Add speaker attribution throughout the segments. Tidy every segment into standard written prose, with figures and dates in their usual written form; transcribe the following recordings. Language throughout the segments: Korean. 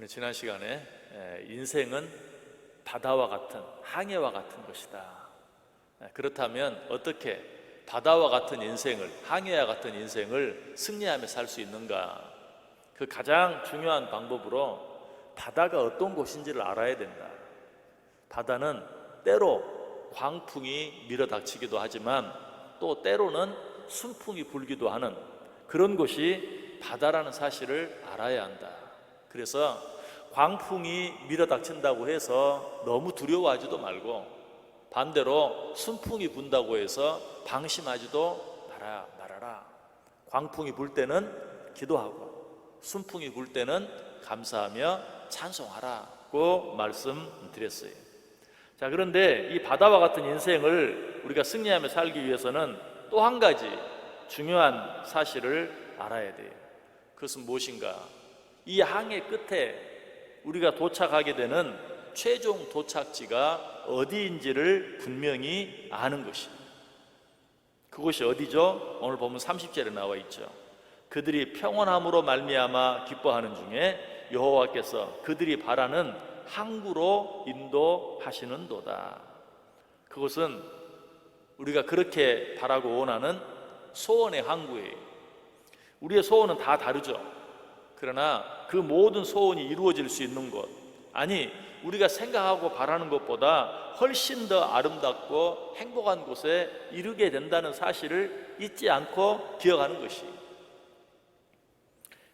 Speaker 1: 우리는 지난 시간에 인생은 바다와 같은 항해와 같은 것이다. 그렇다면 어떻게 바다와 같은 인생을, 항해와 같은 인생을 승리하며 살 수 있는가? 그 가장 중요한 방법으로 바다가 어떤 곳인지를 알아야 된다. 바다는 때로 광풍이 밀어닥치기도 하지만 또 때로는 순풍이 불기도 하는 그런 곳이 바다라는 사실을 알아야 한다. 그래서 광풍이 밀어닥친다고 해서 너무 두려워하지도 말고 반대로 순풍이 분다고 해서 방심하지도 말아라. 광풍이 불 때는 기도하고 순풍이 불 때는 감사하며 찬송하라고 말씀드렸어요. 자, 그런데 이 바다와 같은 인생을 우리가 승리하며 살기 위해서는 또 한 가지 중요한 사실을 알아야 돼요. 그것은 무엇인가? 이 항해 끝에 우리가 도착하게 되는 최종 도착지가 어디인지를 분명히 아는 것입니다. 그곳이 어디죠? 오늘 보면 30절에 나와 있죠. 그들이 평온함으로 말미암아 기뻐하는 중에 여호와께서 그들이 바라는 항구로 인도하시는도다. 그것은 우리가 그렇게 바라고 원하는 소원의 항구예요. 우리의 소원은 다 다르죠. 그러나 그 모든 소원이 이루어질 수 있는 곳, 아니 우리가 생각하고 바라는 것보다 훨씬 더 아름답고 행복한 곳에 이르게 된다는 사실을 잊지 않고 기억하는 것이,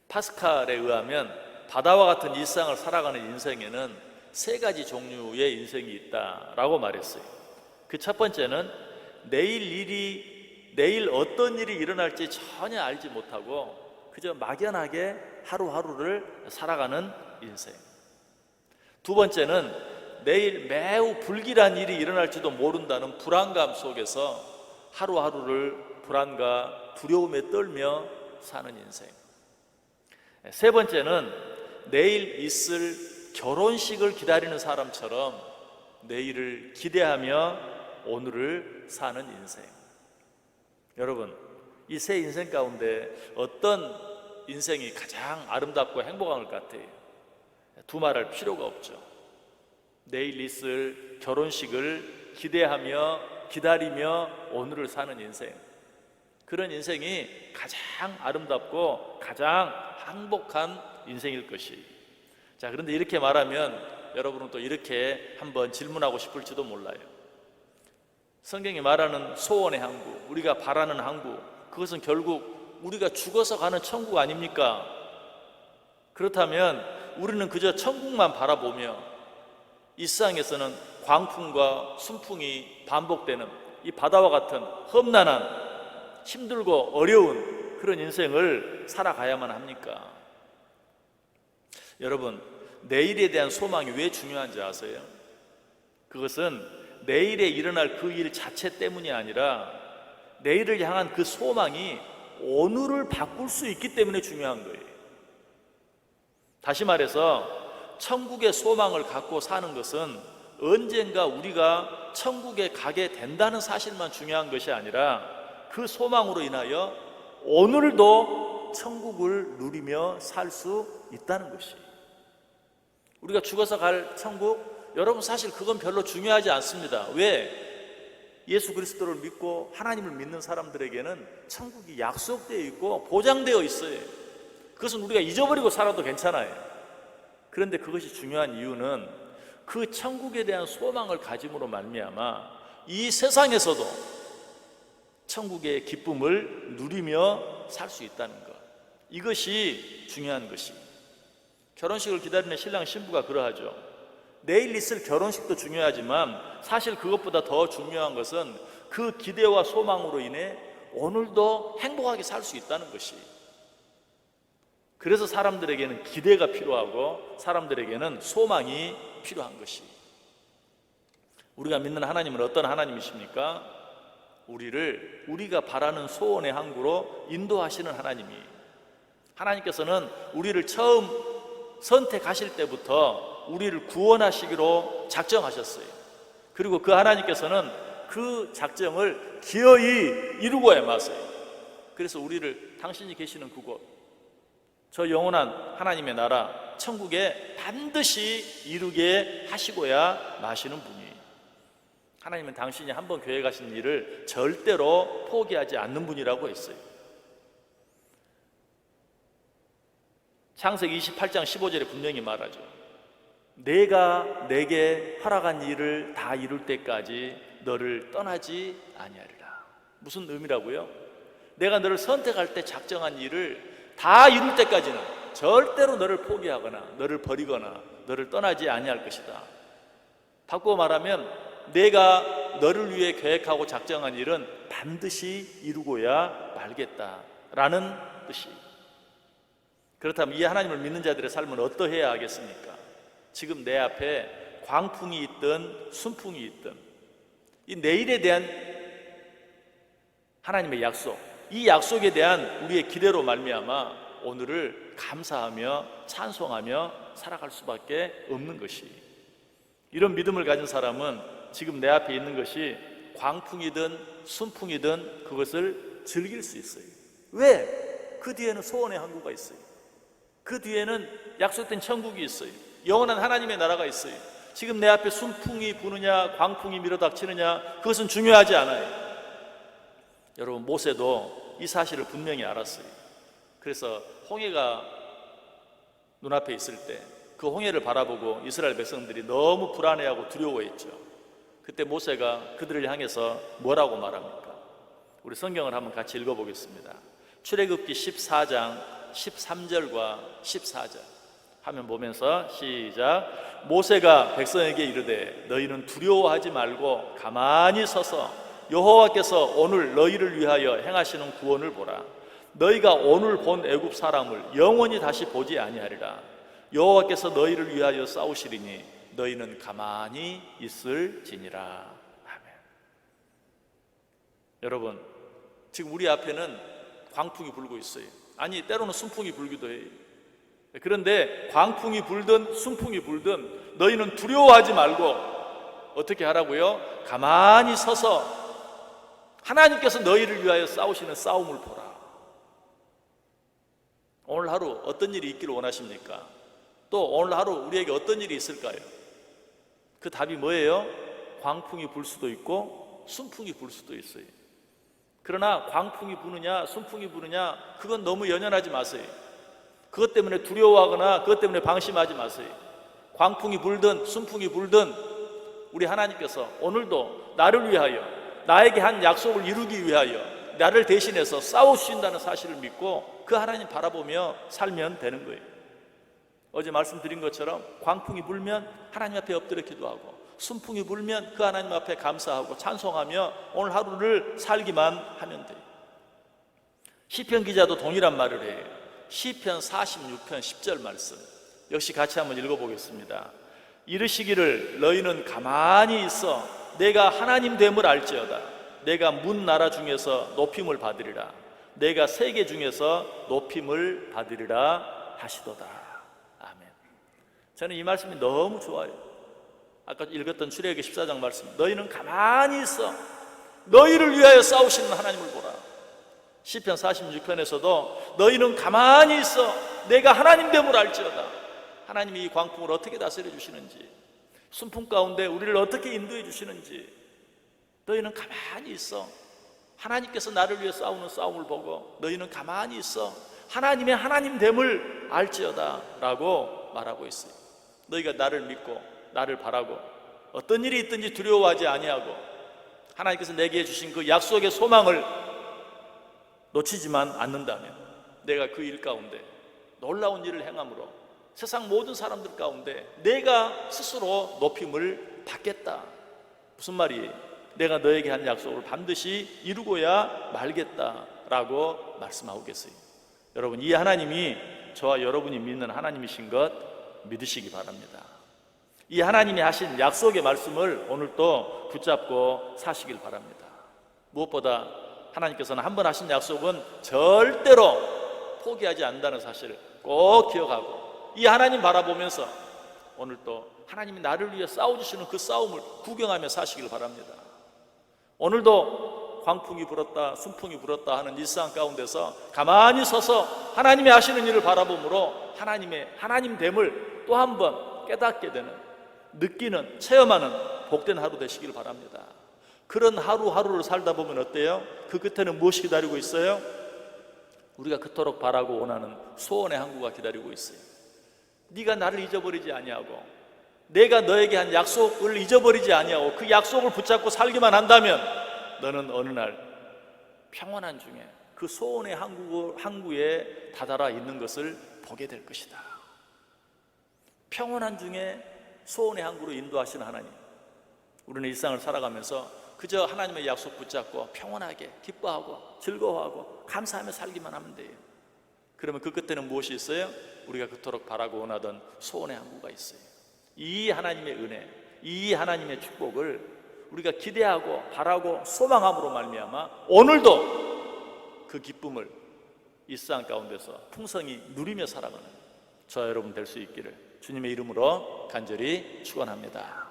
Speaker 1: 파스칼에 의하면 바다와 같은 일상을 살아가는 인생에는 세 가지 종류의 인생이 있다라고 말했어요. 그 첫 번째는 내일 어떤 일이 일어날지 전혀 알지 못하고 그저 막연하게 하루하루를 살아가는 인생. 두 번째는 내일 매우 불길한 일이 일어날지도 모른다는 불안감 속에서 하루하루를 불안과 두려움에 떨며 사는 인생. 세 번째는 내일 있을 결혼식을 기다리는 사람처럼 내일을 기대하며 오늘을 사는 인생. 여러분, 이 세 인생 가운데 어떤 인생이 가장 아름답고 행복한 것 같아요? 두말할 필요가 없죠. 내일 있을 결혼식을 기대하며 기다리며 오늘을 사는 인생, 그런 인생이 가장 아름답고 가장 행복한 인생일 것이. 자, 그런데 이렇게 말하면 여러분은 또 이렇게 한번 질문하고 싶을지도 몰라요. 성경이 말하는 소원의 항구, 우리가 바라는 항구, 그것은 결국 우리가 죽어서 가는 천국 아닙니까? 그렇다면 우리는 그저 천국만 바라보며 이 세상에서는 광풍과 순풍이 반복되는 이 바다와 같은 험난한, 힘들고 어려운 그런 인생을 살아가야만 합니까? 여러분, 내일에 대한 소망이 왜 중요한지 아세요? 그것은 내일에 일어날 그 일 자체 때문이 아니라 내일을 향한 그 소망이 오늘을 바꿀 수 있기 때문에 중요한 거예요. 다시 말해서 천국의 소망을 갖고 사는 것은 언젠가 우리가 천국에 가게 된다는 사실만 중요한 것이 아니라 그 소망으로 인하여 오늘도 천국을 누리며 살 수 있다는 것이. 우리가 죽어서 갈 천국, 여러분 사실 그건 별로 중요하지 않습니다. 왜? 예수 그리스도를 믿고 하나님을 믿는 사람들에게는 천국이 약속되어 있고 보장되어 있어요. 그것은 우리가 잊어버리고 살아도 괜찮아요. 그런데 그것이 중요한 이유는 그 천국에 대한 소망을 가짐으로 말미암아 이 세상에서도 천국의 기쁨을 누리며 살 수 있다는 것, 이것이 중요한 것이. 결혼식을 기다리는 신랑 신부가 그러하죠. 내일 있을 결혼식도 중요하지만 사실 그것보다 더 중요한 것은 그 기대와 소망으로 인해 오늘도 행복하게 살 수 있다는 것이. 그래서 사람들에게는 기대가 필요하고 사람들에게는 소망이 필요한 것이. 우리가 믿는 하나님은 어떤 하나님이십니까? 우리가 바라는 소원의 항구로 인도하시는 하나님이. 하나님께서는 우리를 처음 선택하실 때부터 우리를 구원하시기로 작정하셨어요. 그리고 그 하나님께서는 그 작정을 기어이 이루고야 마세요. 그래서 우리를 당신이 계시는 그곳, 저 영원한 하나님의 나라, 천국에 반드시 이루게 하시고야 마시는 분이, 하나님은 당신이 한번 교회 가신 일을 절대로 포기하지 않는 분이라고 했어요. 창세기 28장 15절에 분명히 말하죠. 내가 내게 허락한 일을 다 이룰 때까지 너를 떠나지 아니하리라. 무슨 의미라고요? 내가 너를 선택할 때 작정한 일을 다 이룰 때까지는 절대로 너를 포기하거나 너를 버리거나 너를 떠나지 아니할 것이다. 바꾸어 말하면 내가 너를 위해 계획하고 작정한 일은 반드시 이루고야 말겠다라는 뜻이. 그렇다면 이 하나님을 믿는 자들의 삶은 어떠해야 하겠습니까? 지금 내 앞에 광풍이 있든 순풍이 있든 이 내일에 대한 하나님의 약속, 이 약속에 대한 우리의 기대로 말미암아 오늘을 감사하며 찬송하며 살아갈 수밖에 없는 것이, 이런 믿음을 가진 사람은 지금 내 앞에 있는 것이 광풍이든 순풍이든 그것을 즐길 수 있어요. 왜? 그 뒤에는 소원의 항구가 있어요. 그 뒤에는 약속된 천국이 있어요. 영원한 하나님의 나라가 있어요. 지금 내 앞에 순풍이 부느냐 광풍이 밀어닥치느냐 그것은 중요하지 않아요. 여러분, 모세도 이 사실을 분명히 알았어요. 그래서 홍해가 눈앞에 있을 때 그 홍해를 바라보고 이스라엘 백성들이 너무 불안해하고 두려워했죠. 그때 모세가 그들을 향해서 뭐라고 말합니까? 우리 성경을 한번 같이 읽어보겠습니다. 출애굽기 14장 13절과 14절 화면 보면서 시작. 모세가 백성에게 이르되 너희는 두려워하지 말고 가만히 서서 여호와께서 오늘 너희를 위하여 행하시는 구원을 보라. 너희가 오늘 본 애굽 사람을 영원히 다시 보지 아니하리라. 여호와께서 너희를 위하여 싸우시리니 너희는 가만히 있을지니라. 아멘. 여러분, 지금 우리 앞에는 광풍이 불고 있어요. 아니, 때로는 순풍이 불기도 해요. 그런데 광풍이 불든 순풍이 불든 너희는 두려워하지 말고 어떻게 하라고요? 가만히 서서 하나님께서 너희를 위하여 싸우시는 싸움을 보라. 오늘 하루 어떤 일이 있기를 원하십니까? 또 오늘 하루 우리에게 어떤 일이 있을까요? 그 답이 뭐예요? 광풍이 불 수도 있고 순풍이 불 수도 있어요. 그러나 광풍이 부느냐 순풍이 부느냐 그건 너무 연연하지 마세요. 그것 때문에 두려워하거나 그것 때문에 방심하지 마세요. 광풍이 불든 순풍이 불든 우리 하나님께서 오늘도 나를 위하여 나에게 한 약속을 이루기 위하여 나를 대신해서 싸우신다는 사실을 믿고 그 하나님 바라보며 살면 되는 거예요. 어제 말씀드린 것처럼 광풍이 불면 하나님 앞에 엎드려 기도하고 순풍이 불면 그 하나님 앞에 감사하고 찬송하며 오늘 하루를 살기만 하면 돼요. 시편 기자도 동일한 말을 해요. 시편 46편 10절 말씀 역시 같이 한번 읽어보겠습니다. 이르시기를 너희는 가만히 있어 내가 하나님 됨을 알지어다. 내가 문 나라 중에서 높임을 받으리라. 내가 세계 중에서 높임을 받으리라 하시도다. 아멘. 저는 이 말씀이 너무 좋아요. 아까 읽었던 출애굽기 14장 말씀, 너희는 가만히 있어 너희를 위하여 싸우시는 하나님을 보라. 시편 46편에서도 너희는 가만히 있어 내가 하나님 됨을 알지어다. 하나님이 이 광풍을 어떻게 다스려 주시는지, 순풍 가운데 우리를 어떻게 인도해 주시는지 너희는 가만히 있어. 하나님께서 나를 위해 싸우는 싸움을 보고 너희는 가만히 있어 하나님의 하나님됨을 알지어다 라고 말하고 있어요. 너희가 나를 믿고 나를 바라고 어떤 일이 있든지 두려워하지 아니하고 하나님께서 내게 해주신 그 약속의 소망을 놓치지만 않는다면 내가 그 일 가운데 놀라운 일을 행함으로 세상 모든 사람들 가운데 내가 스스로 높임을 받겠다. 무슨 말이에요? 내가 너에게 한 약속을 반드시 이루고야 말겠다라고 말씀하고 계세요. 여러분, 이 하나님이 저와 여러분이 믿는 하나님이신 것 믿으시기 바랍니다. 이 하나님이 하신 약속의 말씀을 오늘 또 붙잡고 사시길 바랍니다. 무엇보다 하나님께서는 한 번 하신 약속은 절대로 포기하지 않는다는 사실을 꼭 기억하고 이 하나님 바라보면서 오늘 또 하나님이 나를 위해 싸워주시는 그 싸움을 구경하며 사시길 바랍니다. 오늘도 광풍이 불었다 순풍이 불었다 하는 일상 가운데서 가만히 서서 하나님이 하시는 일을 바라보므로 하나님됨을 또 한 번 깨닫게 되는, 느끼는, 체험하는 복된 하루 되시길 바랍니다. 그런 하루하루를 살다 보면 어때요? 그 끝에는 무엇이 기다리고 있어요? 우리가 그토록 바라고 원하는 소원의 항구가 기다리고 있어요. 네가 나를 잊어버리지 아니하고 내가 너에게 한 약속을 잊어버리지 아니하고 그 약속을 붙잡고 살기만 한다면 너는 어느 날 평안한 중에 그 소원의 항구에 다다라 있는 것을 보게 될 것이다. 평안한 중에 소원의 항구로 인도하시는 하나님, 우리는 일상을 살아가면서 그저 하나님의 약속 붙잡고 평안하게 기뻐하고 즐거워하고 감사하며 살기만 하면 돼요. 그러면 그 끝에는 무엇이 있어요? 우리가 그토록 바라고 원하던 소원의 항구가 있어요. 이 하나님의 은혜, 이 하나님의 축복을 우리가 기대하고 바라고 소망함으로 말미암아 오늘도 그 기쁨을 일상 가운데서 풍성히 누리며 살아가는 저와 여러분 될 수 있기를 주님의 이름으로 간절히 축원합니다.